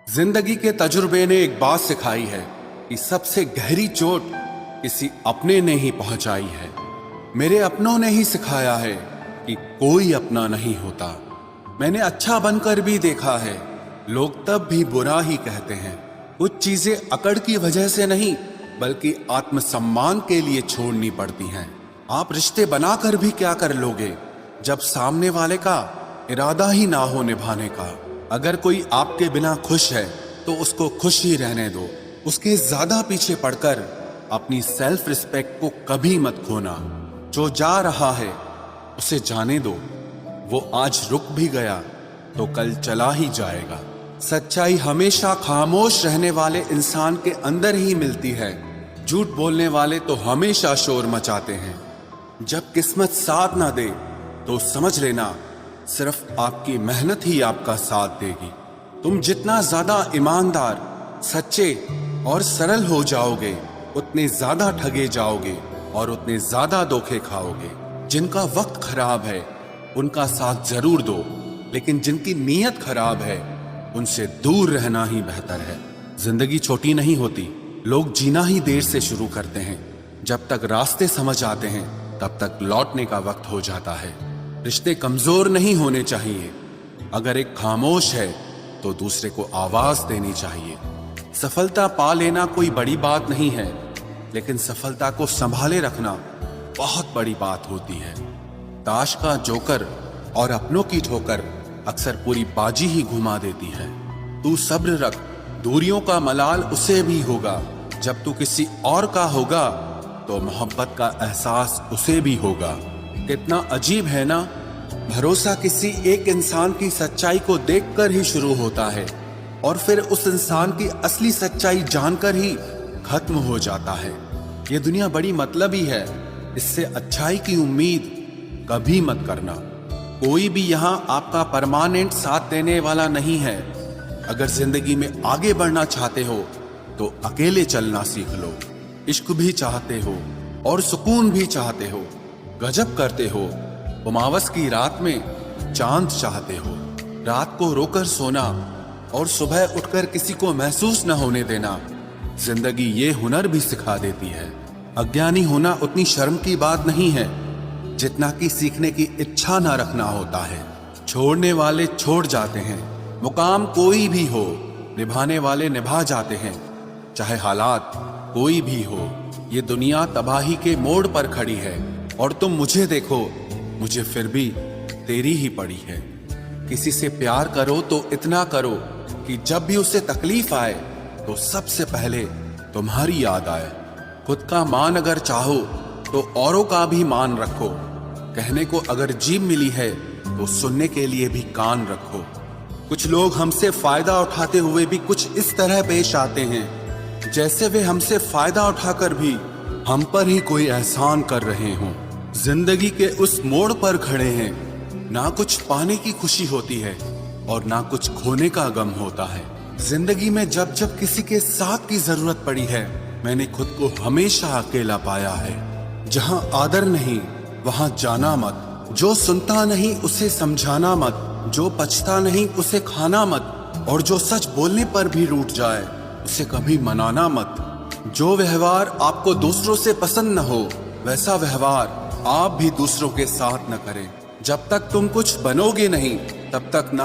जिंदगी के तजुर्बे ने एक बात सिखाई है कि सबसे गहरी चोट किसी अपने ने ही पहुंचाई है। मेरे अपनों ने ही सिखाया है कि कोई अपना नहीं होता। मैंने अच्छा बनकर भी देखा है, लोग तब भी बुरा ही कहते हैं। कुछ चीजें अकड़ की वजह से नहीं बल्कि आत्मसम्मान के लिए छोड़नी पड़ती हैं। आप रिश्ते बनाकर भी क्या कर लोगे जब सामने वाले का इरादा ही ना हो निभाने का। अगर कोई आपके बिना खुश है तो उसको खुश ही रहने दो। उसके ज्यादा पीछे पड़कर अपनी सेल्फ रिस्पेक्ट को कभी मत खोना। जो जा रहा है उसे जाने दो, वो आज रुक भी गया तो कल चला ही जाएगा। सच्चाई हमेशा खामोश रहने वाले इंसान के अंदर ही मिलती है। झूठ बोलने वाले तो हमेशा शोर मचाते हैं। जब किस्मत साथ ना दे तो समझ लेना सिर्फ आपकी मेहनत ही आपका साथ देगी। तुम जितना ज्यादा ईमानदार, सच्चे और सरल हो जाओगे उतने ज्यादा ठगे जाओगे और उतने ज्यादा धोखे खाओगे। जिनका वक्त खराब है उनका साथ जरूर दो, लेकिन जिनकी नीयत खराब है उनसे दूर रहना ही बेहतर है। जिंदगी छोटी नहीं होती, लोग जीना ही देर से शुरू करते हैं। जब तक रास्ते समझ आते हैं तब तक लौटने का वक्त हो जाता है। रिश्ते कमजोर नहीं होने चाहिए। अगर एक खामोश है तो दूसरे को आवाज देनी चाहिए। सफलता पा लेना कोई बड़ी बात नहीं है, लेकिन सफलता को संभाले रखना बहुत बड़ी बात होती है। ताश का जोकर और अपनों की ठोकर अक्सर पूरी बाजी ही घुमा देती है। तू सब्र रख, दूरियों का मलाल उसे भी होगा। जब तू किसी और का होगा तो मोहब्बत का एहसास उसे भी होगा। कितना अजीब है ना, भरोसा किसी एक इंसान की सच्चाई को देखकर ही शुरू होता है और फिर उस इंसान की असली सच्चाई जानकर ही खत्म हो जाता है। ये दुनिया बड़ी मतलबी है, इससे अच्छाई की उम्मीद कभी मत करना। कोई भी यहाँ आपका परमानेंट साथ देने वाला नहीं है। अगर जिंदगी में आगे बढ़ना चाहते हो तो अकेले चलना सीख लो। इश्क भी चाहते हो और सुकून भी चाहते हो, गजब करते हो। उमावस की रात में चांद चाहते हो। रात को रोकर सोना और सुबह उठकर किसी को महसूस न होने देना जिंदगी ये हुनर भी सिखा देती है। अज्ञानी होना उतनी शर्म की बात नहीं है जितना कि सीखने की इच्छा ना रखना होता है। छोड़ने वाले छोड़ जाते हैं, मुकाम कोई भी हो, निभाने वाले निभा जाते हैं। चाहे हालात कोई भी हो, ये दुनिया तबाही के मोड़ पर खड़ी है और तुम मुझे देखो, मुझे फिर भी तेरी ही पड़ी है। किसी से प्यार करो तो इतना करो कि जब भी उसे तकलीफ आए तो सबसे पहले तुम्हारी याद आए। खुद का मान अगर चाहो तो औरों का भी मान रखो। कहने को अगर जीभ मिली है तो सुनने के लिए भी कान रखो। कुछ लोग हमसे फायदा उठाते हुए भी कुछ इस तरह पेश आते हैं जैसे वे हमसे फायदा उठाकर भी हम पर ही कोई एहसान कर रहे हों। जिंदगी के उस मोड़ पर खड़े हैं, ना कुछ पाने की खुशी होती है और ना कुछ खोने का गम होता है। जिंदगी में जब जब किसी के साथ की जरूरत पड़ी है, मैंने खुद को हमेशा अकेला पाया है। जहां आदर नहीं वहां जाना मत। जो सुनता नहीं उसे समझाना मत। जो पछता नहीं उसे खाना मत। और जो सच बोलने पर भी रूठ जाए उसे कभी मनाना मत। जो व्यवहार आपको दूसरों से पसंद न हो वैसा व्यवहार आप भी दूसरों के साथ न करें। जब तक तुम कुछ बनोगे नहीं तब तक ना